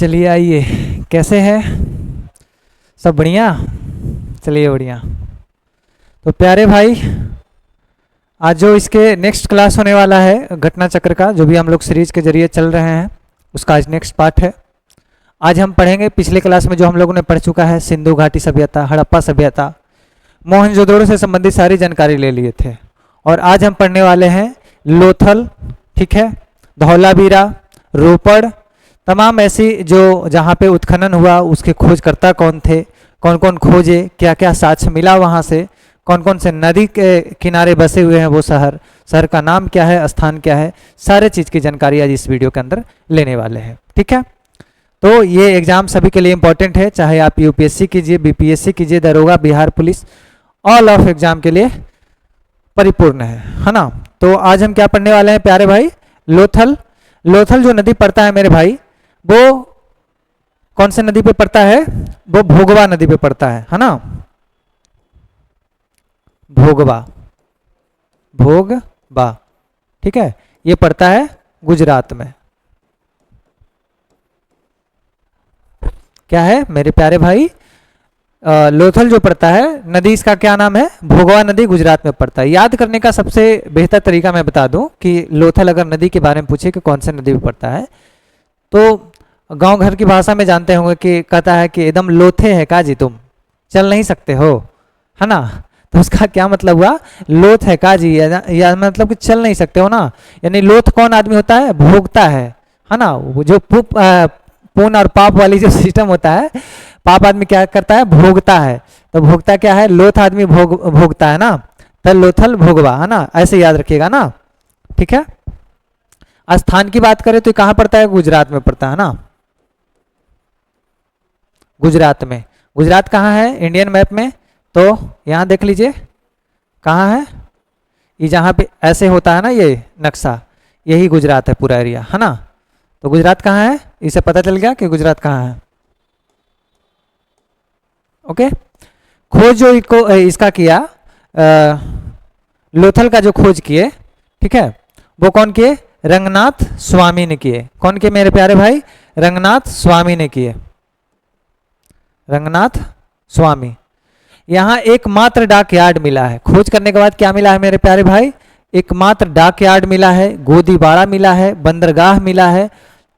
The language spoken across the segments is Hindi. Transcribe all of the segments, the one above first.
चलिए आइए, कैसे हैं सब? बढ़िया। चलिए बढ़िया। तो प्यारे भाई, आज जो इसके नेक्स्ट क्लास होने वाला है घटना चक्र का, जो भी हम लोग सीरीज के जरिए चल रहे हैं, उसका आज नेक्स्ट पार्ट है। आज हम पढ़ेंगे पिछले क्लास में जो हम लोगों ने पढ़ चुका है, सिंधु घाटी सभ्यता, हड़प्पा सभ्यता, मोहनजोदड़ो से संबंधित सारी जानकारी ले लिए थे। और आज हम पढ़ने वाले हैं लोथल, ठीक है, धौलावीरा, रोपड़, तमाम ऐसी जो जहाँ पे उत्खनन हुआ उसके खोजकर्ता कौन थे, कौन कौन खोजे, क्या क्या साक्ष्य मिला वहाँ से, कौन कौन से नदी के किनारे बसे हुए हैं वो शहर का नाम क्या है, स्थान क्या है, सारे चीज़ की जानकारी आज इस वीडियो के अंदर लेने वाले हैं। ठीक है, तो ये एग्जाम सभी के लिए इंपॉर्टेंट है, चाहे आप यूपीएससी कीजिए, बीपीएससी कीजिए, दरोगा, Bihar police, all of exam के लिए परिपूर्ण है ना। तो आज हम क्या पढ़ने वाले हैं प्यारे भाई? लोथल। लोथल जो नदी पड़ता है मेरे भाई, वो कौन से नदी पे पड़ता है? वो भोगवा नदी पे पड़ता है ना। भोगवा, ठीक है, ये पड़ता है गुजरात में। क्या है मेरे प्यारे भाई? लोथल जो पड़ता है नदी, इसका क्या नाम है? भोगवा नदी, गुजरात में पड़ता है। याद करने का सबसे बेहतर तरीका मैं बता दूं कि लोथल अगर नदी के बारे में पूछे कि कौन से नदी में पड़ता है, तो गांव घर की भाषा में जानते होंगे कि कहता है कि एकदम लोथे है का जी, तुम चल नहीं सकते हो, है ना। तो उसका क्या मतलब हुआ? लोथ है का जी, या मतलब कि चल नहीं सकते हो ना। यानी लोथ कौन आदमी होता है? भोगता है ना। वो जो पुण्य और पाप वाली जो सिस्टम होता है, पाप आदमी क्या करता है? भोगता है। तो भोगता क्या है? लोथ आदमी भोगता है ना। तो लोथल भोगवा, है ना, ऐसे याद रखिएगा ना। ठीक है, स्थान की बात करें तो कहाँ पड़ता है? गुजरात में पड़ता है ना। गुजरात में। गुजरात कहाँ है इंडियन मैप में? तो यहाँ देख लीजिए कहाँ है ये, जहाँ पे ऐसे होता है ना ये नक्शा, यही गुजरात है पूरा एरिया, है ना। तो गुजरात कहाँ है, इसे पता चल गया कि गुजरात कहाँ है। ओके, खोज जो इसका किया, लोथल का जो खोज किए, ठीक है, वो कौन किए? रंगनाथ स्वामी ने किए। कौन किए मेरे प्यारे भाई? रंगनाथ स्वामी ने किए। रंगनाथ स्वामी। यहाँ एकमात्र डाक यार्ड मिला है। खोज करने के बाद क्या मिला है मेरे प्यारे भाई? एकमात्र डाक यार्ड मिला है, गोदीबाड़ा मिला है, बंदरगाह मिला है,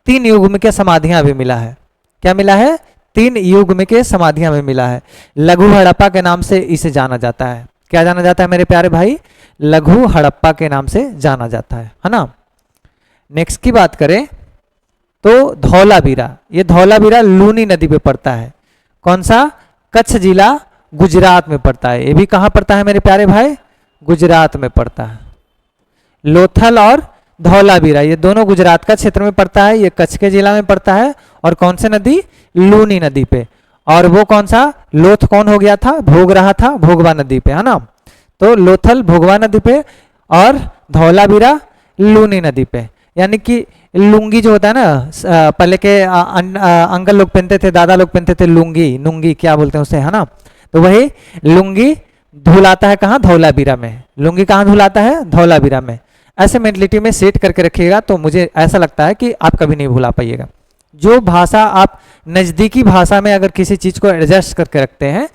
3 युग के समाधियां भी मिला है। क्या मिला है? 3 युग के समाधियां भी मिला है। लघु हड़प्पा के नाम से इसे जाना जाता है। क्या जाना जाता है मेरे प्यारे भाई? लघु हड़प्पा के नाम से जाना जाता है ना। नेक्स्ट की बात करें तो धौलावीरा। ये धौलावीरा लूनी नदी पे पड़ता है। कौन सा? कच्छ जिला, गुजरात में पड़ता है। ये भी कहाँ पड़ता है मेरे प्यारे भाई? गुजरात में पड़ता है। लोथल और धौलावीरा ये दोनों गुजरात का क्षेत्र में पड़ता है। ये कच्छ के जिला में पड़ता है। और कौन से नदी? लूनी नदी पे। और वो कौन सा? लोथ कौन हो गया था? भोग रहा था भोगवा नदी पे, है ना। तो लोथल भोगवा नदी पे और धौलावीरा लूनी नदी पे। यानी कि लुंगी जो होता है ना, पहले के अंकल लोग पहनते थे, दादा लोग पहनते थे लुंगी, नुंगी क्या बोलते हैं उसे, है ना। तो वही लुंगी धुलाता है कहाँ? धौलावीरा में। लुंगी कहाँ धुलाता है? धौलावीरा में। ऐसे मेंटलिटी में सेट करके रखिएगा, तो मुझे ऐसा लगता है कि आप कभी नहीं भुला पाइएगा। जो भाषा आप नज़दीकी भाषा में अगर किसी चीज़ को एडजस्ट करके रखते हैं,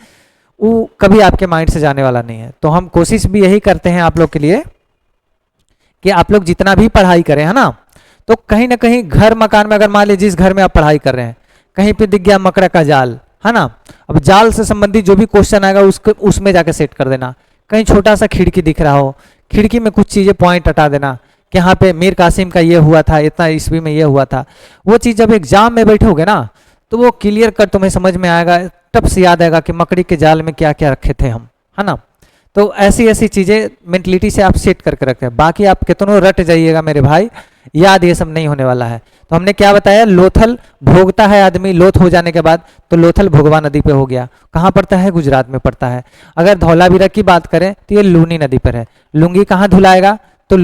वो कभी आपके माइंड से जाने वाला नहीं है। तो हम कोशिश भी यही करते हैं आप लोग के लिए कि आप लोग जितना भी पढ़ाई करें, है ना, तो कहीं ना कहीं घर मकान में, अगर मान लीजिए जिस घर में आप पढ़ाई कर रहे हैं, कहीं पे दिख गया मकड़ा का जाल, है ना, अब जाल से संबंधित जो भी क्वेश्चन आएगा उसको उसमें जाके सेट कर देना। कहीं छोटा सा खिड़की दिख रहा हो, खिड़की में कुछ चीज़ें पॉइंट हटा देना कि यहाँ पे मीर कासिम का ये हुआ था, इतना ईस्वी में ये हुआ था। वो चीज़ जब एग्जाम में बैठोगे ना, तो वो क्लियर कर तुम्हें समझ में आएगा, तब से याद आएगा कि मकड़ी के जाल में क्या क्या रखे थे हम, है ना। तो ऐसी ऐसी चीज़ें मेंटलिटी से आप सेट करके रखें। बाकी आप कितनों रट जाइएगा मेरे भाई, याद ये सब नहीं होने वाला है। तो हमने क्या बताया? लोथल भोगता है आदमी, लोथ हो जाने के बाद, तो लोथल भोगवा नदी पे हो गया। कहाँ पड़ता है? गुजरात में पड़ता है। अगर धौलावीरा की बात करें तो ये लूनी नदी पर है। लुंगी कहाँ धुलाएगा? तो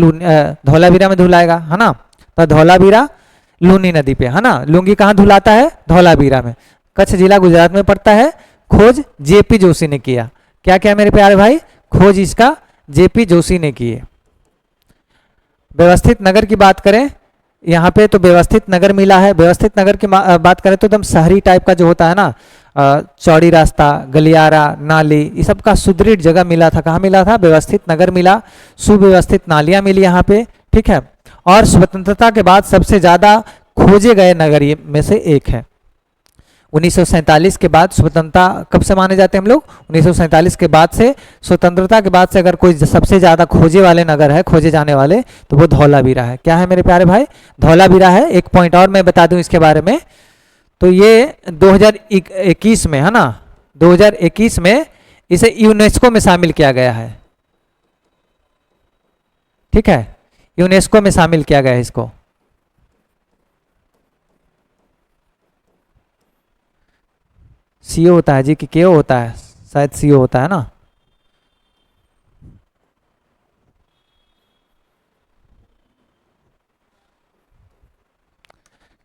धौलावीरा में धुलाएगा, है ना। तो धौलावीरा लूनी नदी पे, है ना। लुंगी कहाँ धुलाता है? धौलावीरा में। कच्छ जिला गुजरात में पड़ता है। खोज जेपी जोशी ने किया। क्या क्या मेरे प्यारे भाई? खोज इसका जेपी जोशी ने की है। व्यवस्थित नगर की बात करें, यहाँ पे तो व्यवस्थित नगर मिला है। व्यवस्थित नगर की बात करें तो एकदम शहरी टाइप का जो होता है ना, चौड़ी रास्ता, गलियारा, नाली, ये सब का सुदृढ़ जगह मिला था। कहाँ मिला था? व्यवस्थित नगर मिला, सुव्यवस्थित नालियाँ मिली यहाँ पे, ठीक है। और स्वतंत्रता के बाद सबसे ज़्यादा खोजे गए नगर में से एक है। 1947 के बाद स्वतंत्रता कब से माने जाते हैं हम लोग? 1947 के बाद से, स्वतंत्रता के बाद से अगर कोई सबसे ज़्यादा खोजे वाले नगर है, खोजे जाने वाले, तो वो धौलावीरा है। क्या है मेरे प्यारे भाई? धौलावीरा है। एक पॉइंट और मैं बता दूं इसके बारे में, तो ये 2021 में है ना, 2021 में इसे यूनेस्को में शामिल किया गया है, ठीक है, यूनेस्को में शामिल किया गया है इसको। सीओ होता है जी कि केओ होता है? शायद सीओ होता है ना।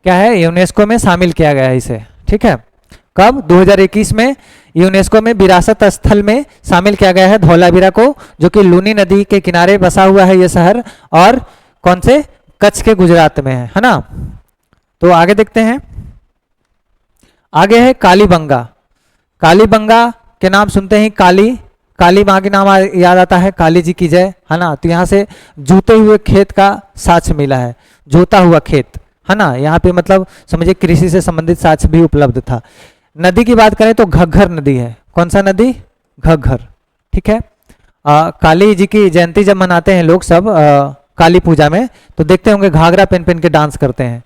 क्या है? यूनेस्को में शामिल किया गया है इसे, ठीक है। कब? 2021 में यूनेस्को में विरासत स्थल में शामिल किया गया है धौलावीरा को, जो कि लूनी नदी के किनारे बसा हुआ है ये शहर, और कौन से? कच्छ के गुजरात में है ना। तो आगे देखते हैं। आगे है कालीबंगा। कालीबंगा के नाम सुनते ही काली माँ के नाम याद आता है, काली जी की जय, है ना। तो यहाँ से जूते हुए खेत का साक्ष्य मिला है, जोता हुआ खेत, है ना। यहाँ पे मतलब समझिए कृषि से संबंधित साक्ष्य भी उपलब्ध था। नदी की बात करें तो घग्घर नदी है। कौन सा नदी? घग्घर, ठीक है। काली जी की जयंती जब मनाते हैं लोग सब काली पूजा में, तो देखते होंगे घाघरा पहन पहन के डांस करते हैं,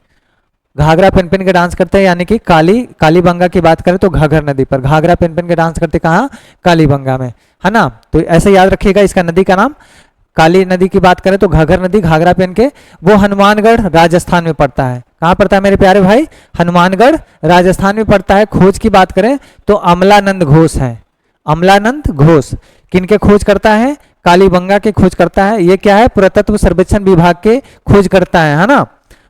घाघरा पहन पहन के डांस करते हैं, यानी कि कालीबंगा की बात करें तो घाघर नदी पर घाघरा पहन पहन के डांस करते, कहाँ? कालीबंगा में, है ना। तो ऐसे याद रखिएगा इसका नदी का नाम। काली नदी की बात करें तो घाघर नदी, घाघरा पहन के, वो हनुमानगढ़ राजस्थान में पड़ता है। कहाँ पड़ता है मेरे प्यारे भाई? हनुमानगढ़ राजस्थान में पड़ता है। खोज की बात करें तो अमलानंद घोष है। अमलानंद घोष किनके खोज करता है? कालीबंगा के खोज करता है। ये क्या है? पुरातत्व सर्वेक्षण विभाग के खोज करता है ना।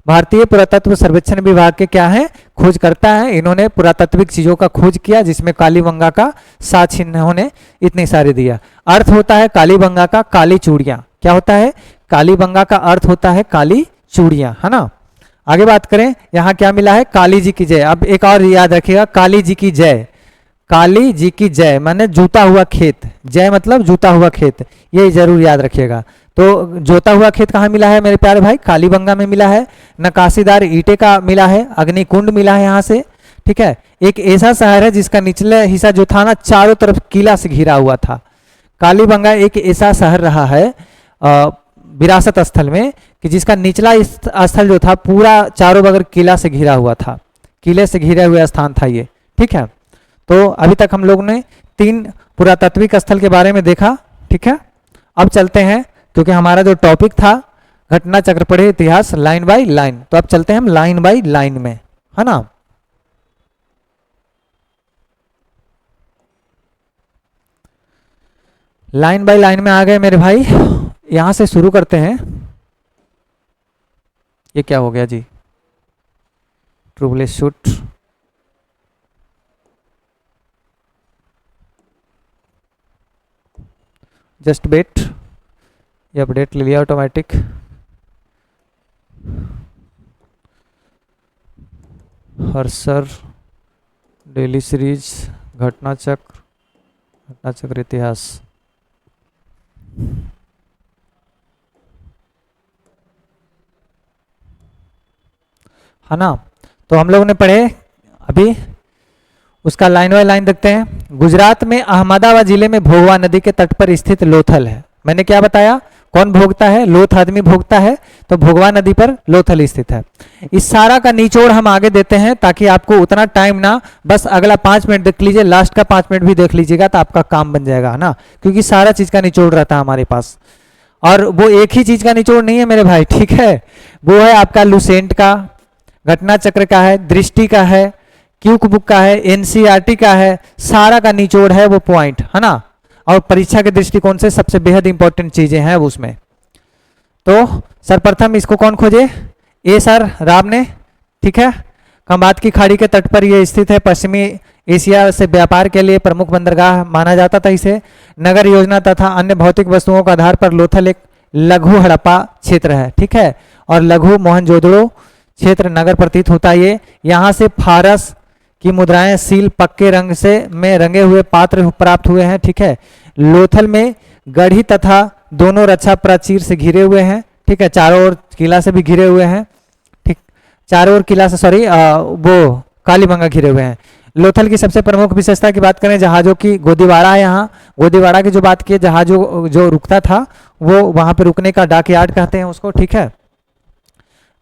भारतीय पुरातत्व सर्वेक्षण विभाग के क्या है? खोज करता है। इन्होंने पुरातात्विक चीजों का खोज किया, जिसमें कालीबंगा का साक्ष्य इन्होंने इतने सारे दिया। अर्थ होता है कालीबंगा का काली चूड़ियां। क्या होता है? कालीबंगा का अर्थ होता है काली चूड़ियां, है ना। आगे बात करें, यहाँ क्या मिला है? काली जी की जय। अब एक और याद रखिएगा, काली जी की जय, काली जी की जय माने जूता हुआ खेत, जय मतलब जूता हुआ खेत, ये जरूर याद रखिएगा। तो जोता हुआ खेत कहाँ मिला है मेरे प्यारे भाई? कालीबंगा में मिला है। नकाशीदार ईंटे का मिला है, अग्निकुंड मिला है यहाँ से, ठीक है। एक ऐसा शहर है जिसका निचले हिस्सा जो था ना, चारों तरफ किला से घिरा हुआ था। कालीबंगा एक ऐसा शहर रहा है विरासत स्थल में कि जिसका निचला स्थल जो था पूरा चारों बगल किला से घिरा हुआ था, किले से घिरा हुआ स्थान था ये, ठीक है। तो अभी तक हम लोग ने 3 पुरातात्विक स्थल के बारे में देखा, ठीक है। अब चलते हैं, क्योंकि हमारा जो टॉपिक था घटना चक्र पढ़े इतिहास लाइन बाय लाइन, तो अब चलते हैं हम लाइन बाय लाइन में, है ना। लाइन बाय लाइन में आ गए मेरे भाई। यहां से शुरू करते हैं। ये क्या हो गया जी? ट्रूबलेस शूट, जस्ट वेट, ये अपडेट ले लिया ऑटोमेटिक। हर्षर डेली सीरीज घटना चक्र इतिहास, है ना। तो हम लोगों ने पढ़े अभी, उसका लाइन बाय लाइन देखते हैं। गुजरात में अहमदाबाद जिले में भोगवा नदी के तट पर स्थित लोथल है। मैंने क्या बताया? कौन भोगता है? लोथ आदमी भोगता है। तो भोगवा नदी पर लोथल स्थित है। इस सारा का निचोड़ हम आगे देते हैं ताकि आपको उतना टाइम ना, बस अगला 5 मिनट देख लीजिए, लास्ट का 5 मिनट भी देख लीजिएगा तो आपका काम बन जाएगा, है ना। क्योंकि सारा चीज का निचोड़ रहता है हमारे पास, और वो एक ही चीज का निचोड़ नहीं है मेरे भाई, ठीक है। वो है आपका लुसेंट का, घटना चक्र का है, दृष्टि का है, क्यूक बुक का है, एनसीईआरटी का है, सारा का निचोड़ है वो पॉइंट, है ना। और परीक्षा के दृष्टिकोण से सबसे बेहद इंपॉर्टेंट चीजें हैं उसमें। तो सर्वप्रथम इसको कौन खोजे? ए सर राव ने, ठीक है। खंबात की खाड़ी के तट पर यह स्थित है। पश्चिमी एशिया से व्यापार के लिए प्रमुख बंदरगाह माना जाता था इसे। नगर योजना तथा अन्य भौतिक वस्तुओं के आधार पर लोथल एक लघु हड़प्पा क्षेत्र है, ठीक है। और लघु मोहनजोदड़ो क्षेत्र नगर प्रतीत होता है। ये यहाँ से फारस की मुद्राएं, सील, पक्के रंग से में रंगे हुए पात्र प्राप्त हुए हैं। ठीक है, लोथल में गढ़ी तथा दोनों रक्षा प्राचीर से घिरे हुए हैं। ठीक है, चारों ओर किला से भी घिरे हुए हैं। ठीक, चारों ओर किला से, सॉरी, वो कालीबंगा घिरे हुए हैं। लोथल की सबसे प्रमुख विशेषता की बात करें, जहाजों की गोदीवाड़ा है। यहाँ गोदीवाड़ा की जो बात की, जहाजों जो रुकता था वो वहां पे रुकने का डाक यार्ड कहते हैं उसको। ठीक है,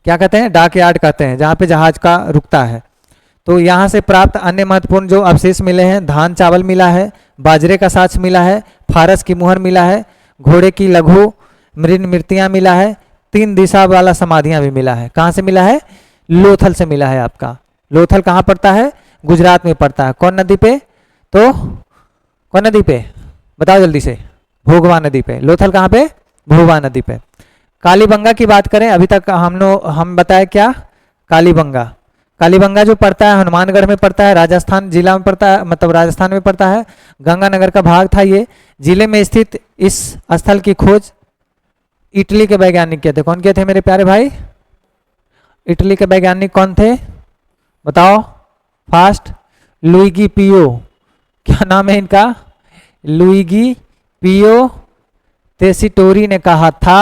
क्या कहते हैं? डाक यार्ड कहते हैं, जहाँ पे जहाज का रुकता है। तो यहाँ से प्राप्त अन्य महत्वपूर्ण जो अवशेष मिले हैं, धान चावल मिला है, बाजरे का साक्ष मिला है, फारस की मुहर मिला है, घोड़े की लघु मृतियाँ मिला है, 3 दिशा वाला समाधियाँ भी मिला है। कहाँ से मिला है? लोथल से मिला है आपका। लोथल कहाँ पड़ता है? गुजरात में पड़ता है। कौन नदी पे? तो कौन नदी पे बताओ जल्दी से? भोगवा नदी पे। लोथल कहाँ पे? भोगवा नदी पे। कालीबंगा की बात करें, अभी तक हम बताए क्या? कालीबंगा। कालीबंगा जो पड़ता है हनुमानगढ़ में पड़ता है, राजस्थान जिला में पड़ता है, मतलब राजस्थान में पड़ता है। गंगानगर का भाग था ये। जिले में स्थित इस स्थल की खोज इटली के वैज्ञानिक किए थे। कौन किए थे मेरे प्यारे भाई? इटली के वैज्ञानिक कौन थे बताओ फास्ट? लुइगी पियो। क्या नाम है इनका? लुइगी पियो तेसिटोरी ने कहा था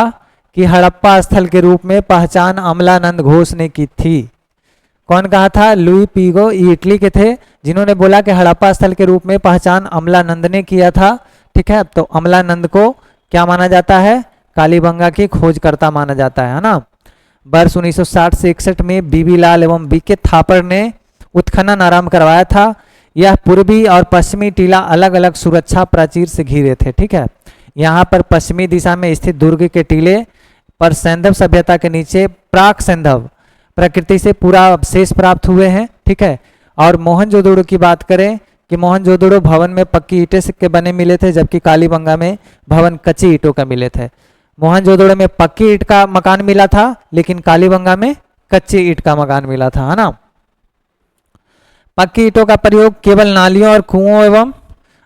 कि हड़प्पा स्थल के रूप में पहचान अमलानंद घोष ने की थी। कौन कहा था? लुई पिगो, ये इटली के थे, जिन्होंने बोला कि हड़प्पा स्थल के रूप में पहचान अमलानंद ने किया था। ठीक है, तो अमलानंद को क्या माना जाता है? कालीबंगा की खोजकर्ता माना जाता है ना। वर्ष 1960 से 61 में बीबी लाल एवं बीके थापर ने उत्खनन आरंभ करवाया था। यह पूर्वी और पश्चिमी टीला अलग अलग सुरक्षा प्राचीर से घिरे थे। ठीक है, यहाँ पर पश्चिमी दिशा में स्थित दुर्ग के टीले पर सैंधव सभ्यता के नीचे प्राक सैंधव प्रकृति से पूरा अवशेष प्राप्त हुए हैं। ठीक है, और मोहनजोदड़ो की बात करें कि मोहनजोदड़ो भवन में पक्की ईंटें के बने मिले थे, जबकि कालीबंगा में भवन कच्ची ईंटों का मिले थे। मोहनजोदड़ो में पक्की ईंट का मकान मिला था, लेकिन कालीबंगा में कच्ची ईंट का मकान मिला था, है ना। पक्की ईंटों का प्रयोग केवल नालियों और कुओं एवं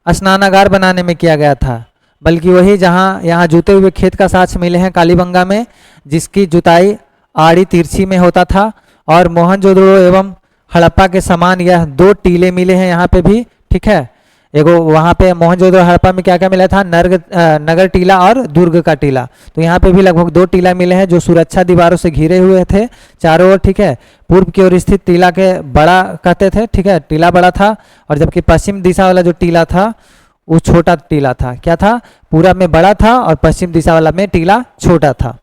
स्नानागार बनाने में किया गया था, बल्कि वही जहां यहाँ जुते हुए खेत का साक्ष्य मिले हैं कालीबंगा में, जिसकी जुताई आड़ी तिरछी में होता था। और मोहनजोदड़ो एवं हड़प्पा के समान यह 2 टीले मिले हैं यहाँ पे भी। ठीक है, एगो वहाँ पे मोहनजोदड़ो हड़प्पा में क्या क्या मिला था? नगर टीला और दुर्ग का टीला। तो यहाँ पे भी लगभग 2 टीला मिले हैं जो सुरक्षा दीवारों से घिरे हुए थे चारों ओर। ठीक है, पूर्व की ओर स्थित टीला के बड़ा कहते थे। ठीक है, टीला बड़ा था, और जबकि पश्चिम दिशा वाला जो टीला था वो छोटा टीला था। क्या था? पूरब में बड़ा था और पश्चिम दिशा वाला में टीला छोटा था।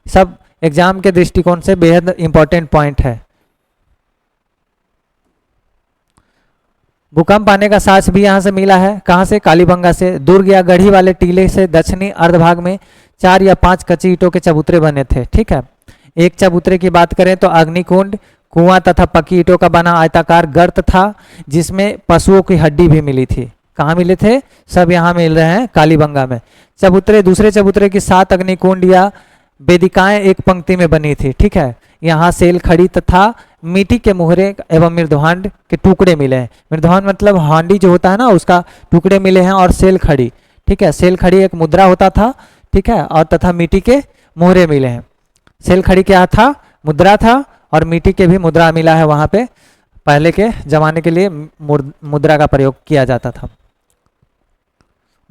सब एग्जाम के दृष्टिकोण से बेहद इंपॉर्टेंट पॉइंट है। भूकंप आने का साक्ष्य भी यहाँ से मिला है। कहाँ से? कालीबंगा से। दुर्ग या गढ़ी वाले टीले से दक्षिणी अर्धभाग में 4 या 5 कच्ची ईंटों के चबूतरे बने थे। ठीक है, एक चबूतरे की बात करें तो अग्निकुंड, कुआं तथा पक्की ईंटों का बना आयताकार गर्त था, जिसमें पशुओं की हड्डी भी मिली थी। कहाँ मिले थे? सब यहाँ मिल रहे हैं कालीबंगा में। चबूतरे, दूसरे चबूतरे की 7 अग्निकुंड या वेदिकाएं एक पंक्ति में बनी थी। ठीक है, यहाँ सेल खड़ी तथा मिट्टी के मुहरे एवं मृदभांड के टुकड़े मिले हैं। मृदभांड मतलब हांडी जो होता है ना, उसका टुकड़े मिले हैं। और सेल खड़ी, ठीक है, सेल खड़ी एक मुद्रा होता था। ठीक है, और तथा मिट्टी के मुहरे मिले हैं। सेल खड़ी क्या था? मुद्रा था, और मिट्टी के भी मुद्रा मिला है वहाँ पे। पहले के जमाने के लिए मुद्रा का प्रयोग किया जाता था।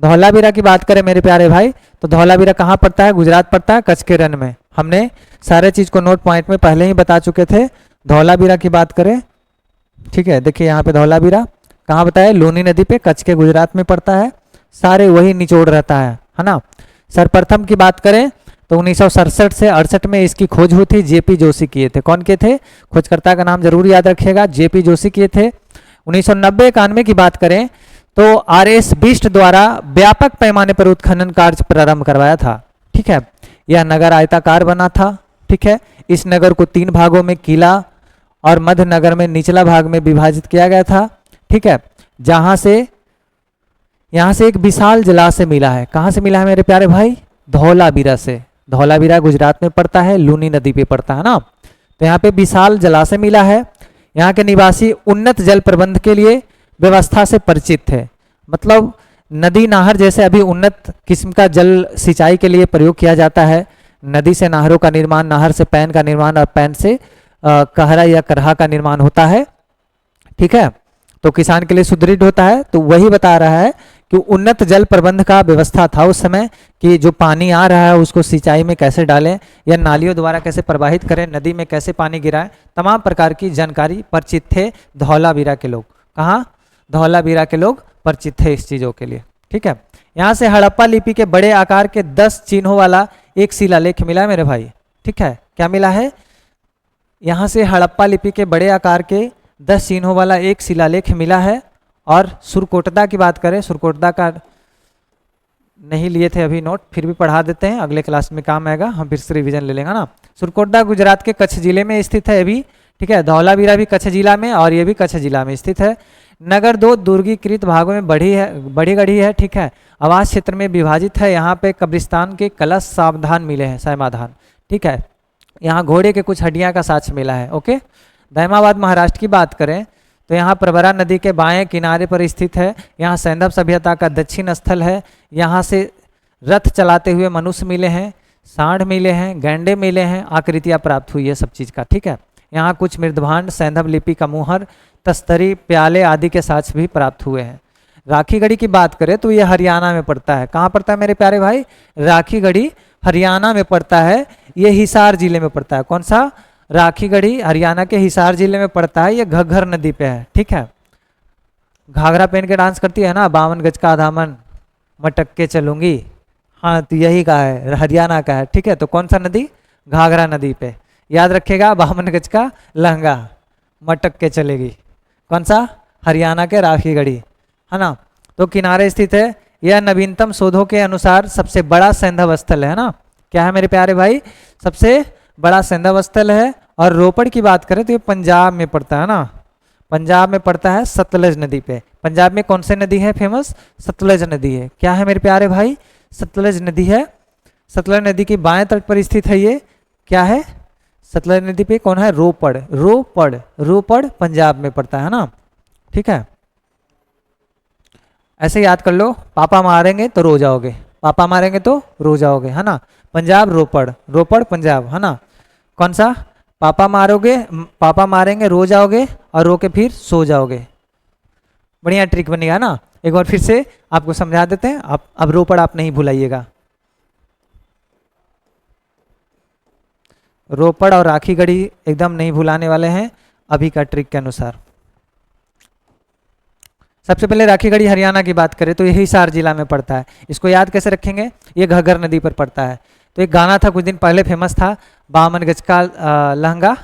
धौलावीरा की बात करें मेरे प्यारे भाई, तो धौलावीरा कहाँ पड़ता है? गुजरात पड़ता है, कच्छ के रण में। हमने सारे चीज को नोट पॉइंट में पहले ही बता चुके थे। धौलावीरा की बात करें, ठीक है, देखिए यहाँ पे धौलावीरा कहाँ बताया? लूनी नदी पे, कच्छ के गुजरात में पड़ता है। सारे वही निचोड़ रहता है ना। सर्वप्रथम की बात करें तो 1967 से 68 में इसकी खोज हुई थी। जेपी जोशी किए थे। कौन किए थे? खोजकर्ता का नाम जरूर याद रखिएगा, जेपी जोशी किए थे। 1990-91 की बात करें तो RS बिष्ट द्वारा व्यापक पैमाने पर उत्खनन कार्य प्रारंभ करवाया था। ठीक है, यह नगर आयताकार बना था। ठीक है, इस नगर को 3 भागों में, किला और मध्य नगर में निचला भाग में विभाजित किया गया था। ठीक है, जहां से यहाँ से एक विशाल जलाशय मिला है। कहाँ से मिला है मेरे प्यारे भाई? धौलावीरा से। धौलावीरा गुजरात में पड़ता है, लूनी नदी पे पड़ता है ना। तो यहाँ पे विशाल जलाशय मिला है। यहाँ के निवासी उन्नत जल प्रबंध के लिए व्यवस्था से परिचित थे। मतलब नदी नाहर जैसे अभी उन्नत किस्म का जल सिंचाई के लिए प्रयोग किया जाता है। नदी से नहरों का निर्माण, नहर से पैन का निर्माण और पैन से कहरा या करहा का निर्माण होता है। ठीक है, तो किसान के लिए सुदृढ़ होता है। तो वही बता रहा है कि उन्नत जल प्रबंध का व्यवस्था था उस समय कि जो पानी आ रहा है उसको सिंचाई में कैसे डालें या नालियों द्वारा कैसे प्रवाहित करें, नदी में कैसे पानी गिराएं, तमाम प्रकार की जानकारी परिचित थे धौलावीरा के लोग। कहाँ? धौलावीरा के लोग परिचित थे इस चीज़ों के लिए। ठीक है, यहाँ से हड़प्पा लिपि के बड़े आकार के 10 चिन्हों वाला एक शिलालेख मिला है मेरे भाई। ठीक है, क्या मिला है? यहाँ से हड़प्पा लिपि के बड़े आकार के 10 चिन्हों वाला एक शिलालेख मिला है। और सुरकोटदा की बात करें, सुरकोटदा का नहीं लिए थे अभी नोट, फिर भी पढ़ा देते हैं, अगले क्लास में काम आएगा, हम फिर से रिवीजन ले लेंगे ना। सुरकोटदा गुजरात के कच्छ जिले में स्थित है अभी। ठीक है, धौलावीरा भी कच्छ जिला में और ये भी कच्छ जिला में स्थित है। नगर 2 दुर्गीकृत भागों में बड़ी गढ़ी है। ठीक है, आवास क्षेत्र में विभाजित है। यहाँ पे कब्रिस्तान के कलश सावधान मिले हैं, समाधान। ठीक है, यहाँ घोड़े के कुछ हड्डियाँ का साक्ष्य मिला है। ओके, दायमाबाद महाराष्ट्र की बात करें तो यहाँ प्रवरा नदी के बाएं किनारे पर स्थित है। यहाँ सैंधव सभ्यता का दक्षिण स्थल है। यहाँ से रथ चलाते हुए मनुष्य मिले हैं, सांड मिले हैं, गैंडे मिले हैं, आकृतियाँ प्राप्त हुई है सब चीज़ का। ठीक है, यहाँ कुछ मृदभांड, सैंधव लिपि का मुहर, तस्तरी, प्याले आदि के साक्ष्य भी प्राप्त हुए हैं। राखीगढ़ी की बात करें तो ये हरियाणा में पड़ता है। कहाँ पड़ता है मेरे प्यारे भाई? राखीगढ़ी हरियाणा में पड़ता है। ये हिसार जिले में पड़ता है। कौन सा? राखीगढ़ी हरियाणा के हिसार जिले में पड़ता है। ये घग्घर नदी पे है। ठीक है, घाघरा पहन के डांस करती है ना, 52 गज का दामन मटक के चलूंगी। हाँ, तो यही का है, हरियाणा का है। ठीक है, तो कौन सा नदी? घाघरा नदी पे। याद रखिएगा, 52 गज का लहंगा मटक के चलेगी। कौन सा? हरियाणा के राखीगढ़ी, है ना। तो किनारे स्थित है। यह नवीनतम शोधों के अनुसार सबसे बड़ा सैंधव स्थल है ना। क्या है मेरे प्यारे भाई? सबसे बड़ा सैंधव स्थल है। और रोपड़ की बात करें तो ये पंजाब में पड़ता है ना, पंजाब में पड़ता है, सतलज नदी पे। पंजाब में कौन सी नदी है फेमस? सतलज नदी है। क्या है मेरे प्यारे भाई? सतलज नदी है। सतलज नदी की बाएं तट पर स्थित है ये। क्या है? सतलज नदी पे कौन है? रोपड़। रोपड़, रोपड़ पंजाब में पड़ता है ना। ठीक है, ऐसे याद कर लो, पापा मारेंगे तो रो जाओगे, पापा मारेंगे तो रो जाओगे, है ना। पंजाब रोपड़, रोपड़ पंजाब, है ना। कौन सा? पापा मारोगे, पापा मारेंगे रो जाओगे और रो के फिर सो जाओगे। बढ़िया ट्रिक बनेगा ना। एक बार फिर से आपको समझा देते हैं, आप अब रोपड़ आप नहीं भुलाइएगा। रोपड़ और राखीगढ़ी एकदम नहीं भुलाने वाले हैं अभी का ट्रिक के अनुसार। सबसे पहले राखीगढ़ी हरियाणा की बात करें तो ये हिसार जिला में पड़ता है। इसको याद कैसे रखेंगे? ये घग्घर नदी पर पड़ता है। तो एक गाना था कुछ दिन पहले फेमस था, 52 गज का लहंगा,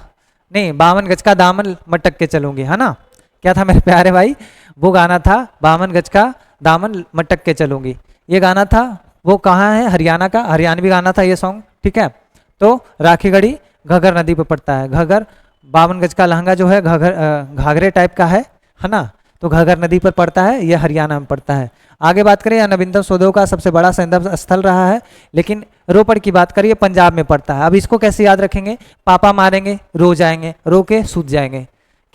नहीं 52 गज का दामन मटक के चलूंगी, है ना। क्या था मेरे प्यारे भाई? वो गाना था 52 गज का दामन मटक के चलूंगी। ये गाना था, वो कहाँ है? हरियाणा का, हरियाणवी गाना था ये सॉन्ग। ठीक है, तो राखीगढ़ी घग्घर नदी पर पड़ता है। घग्घर 52 गज का लहंगा जो है घाघरे टाइप का है ना, तो घग्घर नदी पर पड़ता है, यह हरियाणा में पड़ता है। आगे बात करें, यह नवीनतम शोधों का सबसे बड़ा सैंधव स्थल रहा है। लेकिन रोपड़ की बात करिए, पंजाब में पड़ता है। अब इसको कैसे याद रखेंगे? पापा मारेंगे रो जाएंगे, रो के सूत जाएंगे।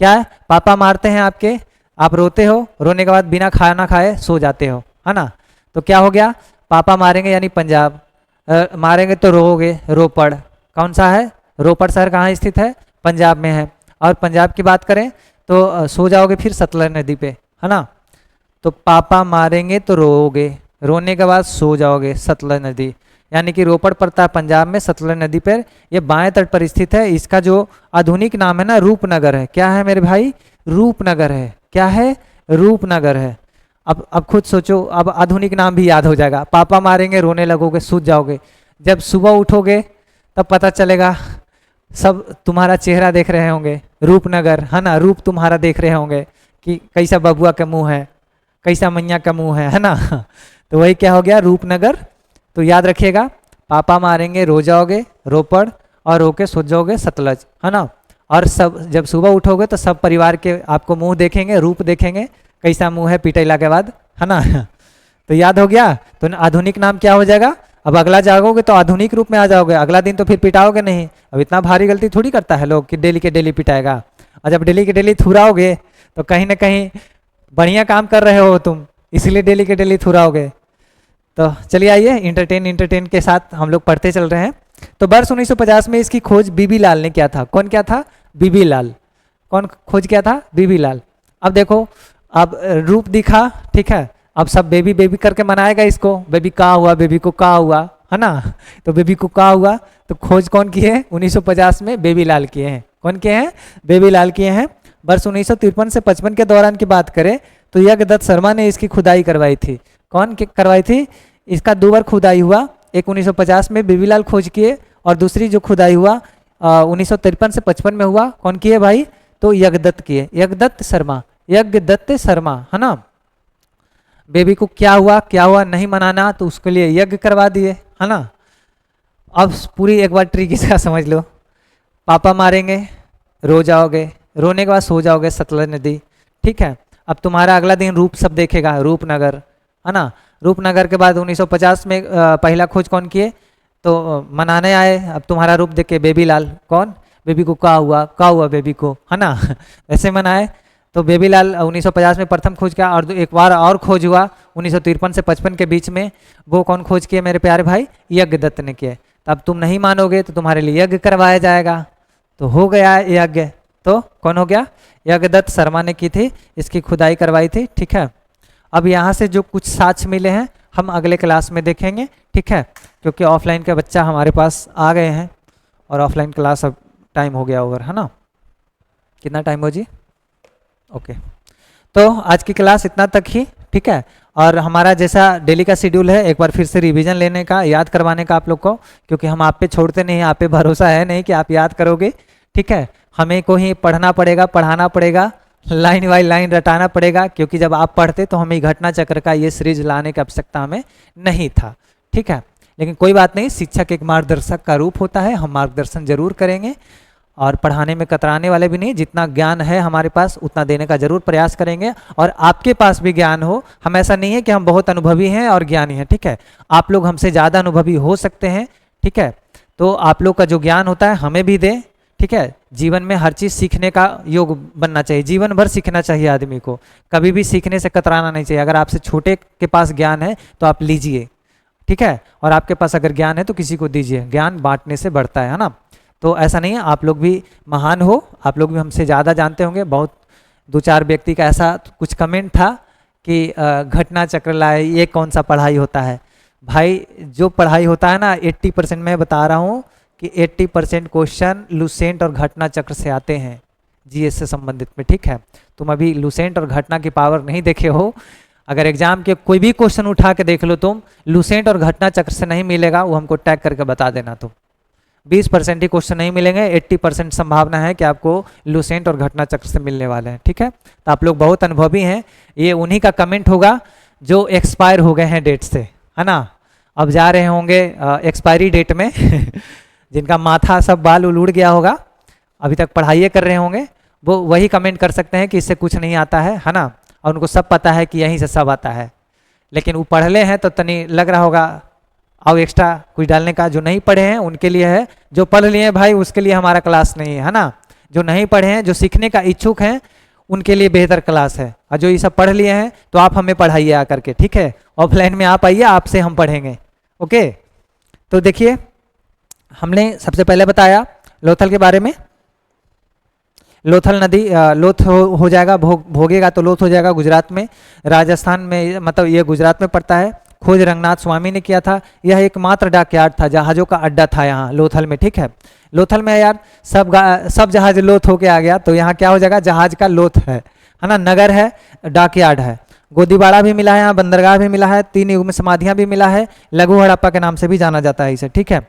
क्या है? पापा मारते हैं आपके, आप रोते हो, रोने के बाद बिना खाना खाए सो जाते हो, है ना। तो क्या हो गया? पापा मारेंगे यानी पंजाब, मारेंगे तो रोओगे, रोपड़। कौन सा है? रोपड़ शहर कहाँ स्थित है? पंजाब में है। और पंजाब की बात करें तो सो जाओगे फिर सतलज नदी पे, है ना। तो पापा मारेंगे तो रोओगे, रोने के बाद सो जाओगे, सतलज नदी। यानी कि रोपड़ पड़ता है पंजाब में, सतलज नदी पर। यह बाएं तट पर स्थित है। इसका जो आधुनिक नाम है ना, रूपनगर है। क्या है मेरे भाई? रूपनगर है। क्या है? रूपनगर है। अब खुद सोचो, अब आधुनिक नाम भी याद हो जाएगा। पापा मारेंगे, रोने लगोगे, सूत जाओगे। जब सुबह उठोगे तब पता चलेगा, सब तुम्हारा चेहरा देख रहे होंगे, रूपनगर, है ना। रूप तुम्हारा देख रहे होंगे कि कैसा बबुआ का मुंह है, कैसा मैया का मुंह है ना। तो वही क्या हो गया? रूपनगर। तो याद रखिएगा, पापा मारेंगे रो जाओगे, रोपड़, और रो के सो जाओगे, सतलज, है ना। और सब जब सुबह उठोगे तो सब परिवार के आपको मुंह देखेंगे, रूप देखेंगे, कैसा मुंह है पिटैला के बाद, है ना। तो याद हो गया। तो आधुनिक नाम क्या हो जाएगा? अब अगला जागोगे तो आधुनिक रूप में आ जाओगे, अगला दिन तो फिर पिटाओगे नहीं। अब इतना भारी गलती थोड़ी करता है लोग कि डेली के डेली पिटाएगा। और जब डेली के डेली थुराओगे तो कहीं ना कहीं बढ़िया काम कर रहे हो तुम, इसलिए डेली के डेली थुराओगे। तो चलिए आइए, इंटरटेन के साथ हम लोग पढ़ते चल रहे हैं। तो वर्ष 1950 में इसकी खोज बीबी लाल ने किया था। कौन किया था? बीबी लाल। कौन खोज किया था? बीबी लाल। अब देखो, अब रूप दिखा, ठीक है, अब सब बेबी बेबी करके मनाएगा इसको, बेबी का हुआ, बेबी को का हुआ, है ना। तो बेबी को का हुआ, तो खोज कौन की है? 1950 में बेबी लाल किए हैं। कौन किए हैं? बेबी लाल किए हैं। वर्ष 1953 से 55 के दौरान की बात करें तो यज्ञदत्त शर्मा ने इसकी खुदाई करवाई थी। कौन करवाई थी? इसका 2 बार खुदाई हुआ, एक 1950 में बेबी लाल खोज किए और दूसरी जो खुदाई हुआ 1953 से 55 में हुआ। कौन किए भाई? तो यज्ञदत्त किए, यज्ञदत्त शर्मा, यज्ञदत्त शर्मा, है ना। बेबी को क्या हुआ नहीं मनाना, तो उसके लिए यज्ञ करवा दिए, है ना। अब पूरी एक बार ट्रिक इसका समझ लो। पापा मारेंगे, रो जाओगे, रोने के बाद सो जाओगे सतलज नदी, ठीक है। अब तुम्हारा अगला दिन रूप सब देखेगा, रूपनगर, है ना। रूपनगर के बाद 1950 में पहला खोज कौन किए? तो मनाने आए। अब तुम्हारा रूप देख के बेबी लाल, कौन? बेबी को का हुआ बेबी को, है ना। ऐसे मनाए। तो बेबी लाल 1950 में प्रथम खोज किया और एक बार और खोज हुआ 1953 से 55 के बीच में। वो कौन खोज किए मेरे प्यारे भाई? यज्ञदत्त ने किए। तब तुम नहीं मानोगे तो तुम्हारे लिए यज्ञ करवाया जाएगा। तो हो गया यज्ञ। तो कौन हो गया? यज्ञदत्त शर्मा ने की थी, इसकी खुदाई करवाई थी, ठीक है। अब यहाँ से जो कुछ साक्ष्य मिले हैं हम अगले क्लास में देखेंगे, ठीक है, क्योंकि ऑफलाइन के बच्चा हमारे पास आ गए हैं और ऑफलाइन क्लास अब टाइम हो गया ओवर, है ना। कितना टाइम हो जी? ओके। तो आज की क्लास इतना तक ही, ठीक है। और हमारा जैसा डेली का शेड्यूल है, एक बार फिर से रिवीजन लेने का, याद करवाने का आप लोग को, क्योंकि हम आप पे छोड़ते नहीं, आप पे भरोसा है नहीं कि आप याद करोगे, ठीक है। हमें को ही पढ़ना पड़ेगा, पढ़ाना पड़ेगा, लाइन बाई लाइन रटाना पड़ेगा, क्योंकि जब आप पढ़ते तो हमें घटना चक्र का ये सीरीज लाने की आवश्यकता हमें नहीं था, ठीक है। लेकिन कोई बात नहीं, शिक्षक एक मार्गदर्शक का रूप होता है, हम मार्गदर्शन जरूर करेंगे और पढ़ाने में कतराने वाले भी नहीं। जितना ज्ञान है हमारे पास उतना देने का जरूर प्रयास करेंगे और आपके पास भी ज्ञान हो। हम ऐसा नहीं है कि हम बहुत अनुभवी हैं और ज्ञानी हैं, ठीक है। आप लोग हमसे ज़्यादा अनुभवी हो सकते हैं, ठीक है। तो आप लोग का जो ज्ञान होता है हमें भी दें, ठीक है। जीवन में हर चीज़ सीखने का योग बनना चाहिए, जीवन भर सीखना चाहिए आदमी को, कभी भी सीखने से कतराना नहीं चाहिए। अगर आपसे छोटे के पास ज्ञान है तो आप लीजिए, ठीक है, और आपके पास अगर ज्ञान है तो किसी को दीजिए, ज्ञान बांटने से बढ़ता है ना। तो ऐसा नहीं है, आप लोग भी महान हो, आप लोग भी हमसे ज़्यादा जानते होंगे। बहुत 2-4 व्यक्ति का ऐसा कुछ कमेंट था कि घटना चक्र लाए, ये कौन सा पढ़ाई होता है। भाई जो पढ़ाई होता है ना 80% मैं बता रहा हूँ कि 80% क्वेश्चन लूसेंट और घटना चक्र से आते हैं, जीएस से संबंधित में, ठीक है। तुम अभी लूसेंट और घटना की पावर नहीं देखे हो। अगर एग्जाम के कोई भी क्वेश्चन उठा के देख लो तुम, लूसेंट और घटना चक्र से नहीं मिलेगा, वो हमको टैग करके बता देना। तुम 20% ही क्वेश्चन नहीं मिलेंगे, 80% संभावना है कि आपको लूसेंट और घटना चक्र से मिलने वाले हैं, ठीक है। तो आप लोग बहुत अनुभवी हैं। ये उन्हीं का कमेंट होगा जो एक्सपायर हो गए हैं डेट से, है ना। अब जा रहे होंगे एक्सपायरी डेट में जिनका माथा सब बाल उड़ गया होगा, अभी तक पढ़ाई कर रहे होंगे, वो वही कमेंट कर सकते हैं कि इससे कुछ नहीं आता है ना। और उनको सब पता है कि यहीं से सब आता है, लेकिन वो पढ़ले हैं तो तनी लग रहा होगा और एक्स्ट्रा कुछ डालने का। जो नहीं पढ़े हैं उनके लिए है, जो पढ़ लिए भाई उसके लिए हमारा क्लास नहीं है ना। जो नहीं पढ़े हैं, जो सीखने का इच्छुक हैं, उनके लिए बेहतर क्लास है। और जो ये सब पढ़ लिए हैं तो आप हमें पढ़ाइए आकर के, ठीक है। ऑफलाइन में आप आइए, आपसे हम पढ़ेंगे, ओके। तो देखिए, हमने सबसे पहले बताया लोथल के बारे में। लोथल नदी, लोथ हो जाएगा, भोगेगा तो लोथ हो जाएगा गुजरात में, राजस्थान में, मतलब ये गुजरात में पड़ता है। खोज रंगनाथ स्वामी ने किया था। यह एकमात्र डाकयार्ड था, जहाज़ों का अड्डा था यहाँ लोथल में, ठीक है। लोथल में यार सब जहाज लोथ होके आ गया, तो यहाँ क्या हो जाएगा, जहाज का लोथ है ना, नगर है, डाकयार्ड है। गोदीबाड़ा भी मिला है, यहाँ बंदरगाह भी मिला है, 3 युग में समाधियाँ भी मिला है, लघु हड़प्पा के नाम से भी जाना जाता है इसे, ठीक है।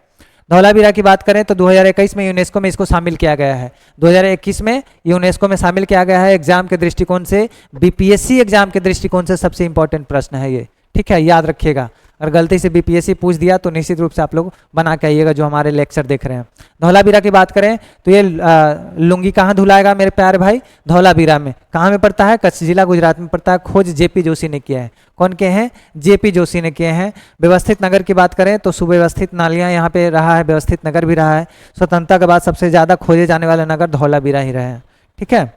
धौलावीरा की बात करें तो 2021 में यूनेस्को में इसको शामिल किया गया है। 2021 में यूनेस्को में शामिल किया गया है। एग्जाम के दृष्टिकोण से, बीपीएससी एग्जाम के दृष्टिकोण से सबसे इंपॉर्टेंट प्रश्न है ये, ठीक है, याद रखिएगा। अगर गलती से बीपीएससी पूछ दिया तो निश्चित रूप से आप लोग बना के आइएगा जो हमारे लेक्चर देख रहे हैं। धौलावीरा की बात करें तो ये लुंगी कहाँ धुलाएगा मेरे प्यारे भाई, धौलावीरा में। कहाँ में पड़ता है, कच्छ जिला गुजरात में पड़ता है। खोज जेपी जोशी ने किया है। कौन के हैं, जेपी जोशी ने किए हैं। व्यवस्थित नगर की बात करें तो सुव्यवस्थित नालियाँ यहाँ पे रहा है, व्यवस्थित नगर भी रहा है। स्वतंत्रता के बाद सबसे ज़्यादा खोजे जाने वाला नगर धौलावीरा ही रहे हैं, ठीक है।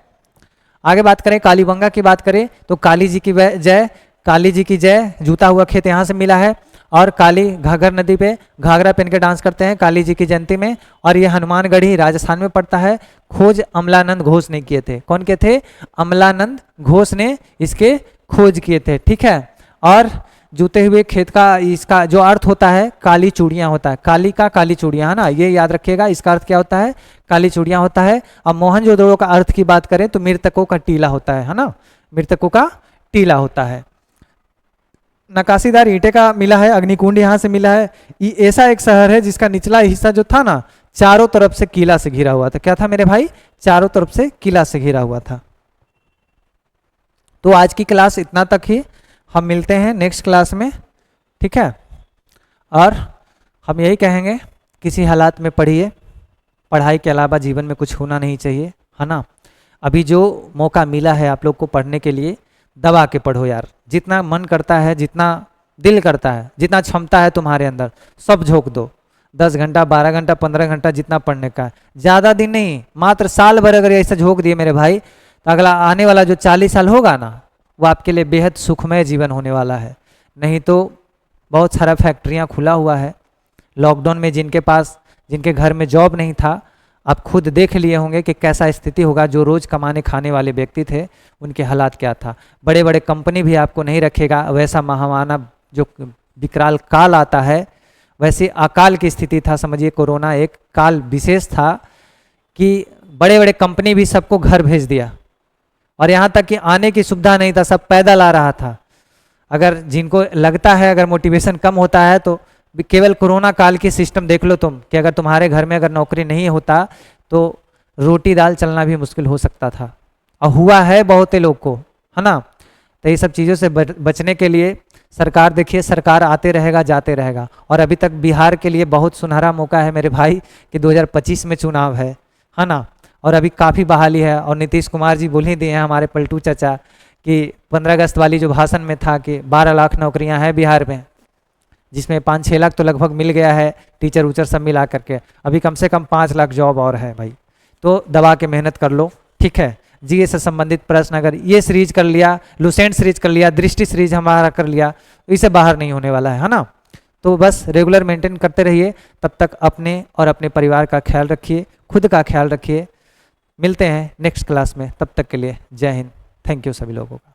आगे बात करें कालीबंगा की बात करें तो काली जी की जय, काली जी की जय, जूता हुआ खेत यहाँ से मिला है। और काली घाघर नदी पे घाघरा पहन के डांस करते हैं काली जी की जयंती में। और ये हनुमानगढ़ी राजस्थान में पड़ता है। खोज अमलानंद घोष ने किए थे। कौन किए थे? अमलानंद घोष ने इसके खोज किए थे। ठीक है। और जूते हुए खेत का इसका जो अर्थ होता है काली चूड़ियां होता है। काली का काली चूड़ियां, है ना, ये याद रखिएगा। इसका अर्थ क्या होता है? काली चूड़ियां होता है। अब मोहनजोदड़ो का अर्थ की बात करें तो मृतकों का टीला होता है ना, मृतकों का टीला होता है। नकाशीदार ईंटे का मिला है, अग्निकुंड यहाँ से मिला है। ये ऐसा एक शहर है जिसका निचला हिस्सा जो था ना चारों तरफ से किला से घिरा हुआ था। क्या था मेरे भाई? चारों तरफ से किला से घिरा हुआ था। तो आज की क्लास इतना तक ही, हम मिलते हैं नेक्स्ट क्लास में। ठीक है। और हम यही कहेंगे किसी हालात में पढ़िए, पढ़ाई के अलावा जीवन में कुछ होना नहीं चाहिए, है ना। अभी जो मौका मिला है आप लोग को पढ़ने के लिए, दबा के पढ़ो यार, जितना मन करता है, जितना दिल करता है, जितना क्षमता है तुम्हारे अंदर सब झोंक दो। 10 घंटा 12 घंटा 15 घंटा जितना पढ़ने का है, ज़्यादा दिन नहीं, मात्र साल भर अगर ऐसा झोंक दिए मेरे भाई तो अगला आने वाला जो 40 साल होगा ना वो आपके लिए बेहद सुखमय जीवन होने वाला है। नहीं तो बहुत सारा फैक्ट्रियाँ खुला हुआ है। लॉकडाउन में जिनके घर में जॉब नहीं था, आप खुद देख लिए होंगे कि कैसा स्थिति होगा। जो रोज़ कमाने खाने वाले व्यक्ति थे उनके हालात क्या था। बड़े बड़े कंपनी भी आपको नहीं रखेगा। वैसा महामानव जो विकराल काल आता है वैसे अकाल की स्थिति था। समझिए कोरोना एक काल विशेष था कि बड़े बड़े कंपनी भी सबको घर भेज दिया और यहाँ तक कि आने की सुविधा नहीं था, सब पैदल आ रहा था। अगर जिनको लगता है अगर मोटिवेशन कम होता है तो केवल कोरोना काल की सिस्टम देख लो तुम कि अगर तुम्हारे घर में अगर नौकरी नहीं होता तो रोटी दाल चलना भी मुश्किल हो सकता था, और हुआ है बहुत लोग को, है ना। तो ये सब चीज़ों से बचने के लिए सरकार, देखिए सरकार आते रहेगा जाते रहेगा। और अभी तक बिहार के लिए बहुत सुनहरा मौका है मेरे भाई कि 2025 में चुनाव है ना। और अभी काफ़ी बहाली है। और नीतीश कुमार जी बोल ही दिए हैं हमारे पलटू चाचा कि 15 अगस्त वाली जो भाषण में था कि 12 लाख नौकरियां हैं बिहार में, जिसमें 5-6 लाख तो लगभग मिल गया है टीचर उचर सब मिला करके। अभी कम से कम 5 लाख जॉब और है भाई, तो दबा के मेहनत कर लो। ठीक है। जीए से संबंधित प्रश्न अगर ये सीरीज कर लिया, लुसेंट सीरीज कर लिया, दृष्टि सीरीज हमारा कर लिया, इससे बाहर नहीं होने वाला है ना। तो बस रेगुलर मेंटेन करते रहिए। तब तक अपने और अपने परिवार का ख्याल रखिए, खुद का ख्याल रखिए। मिलते हैं नेक्स्ट क्लास में, तब तक के लिए जय हिंद। थैंक यू सभी लोगों का।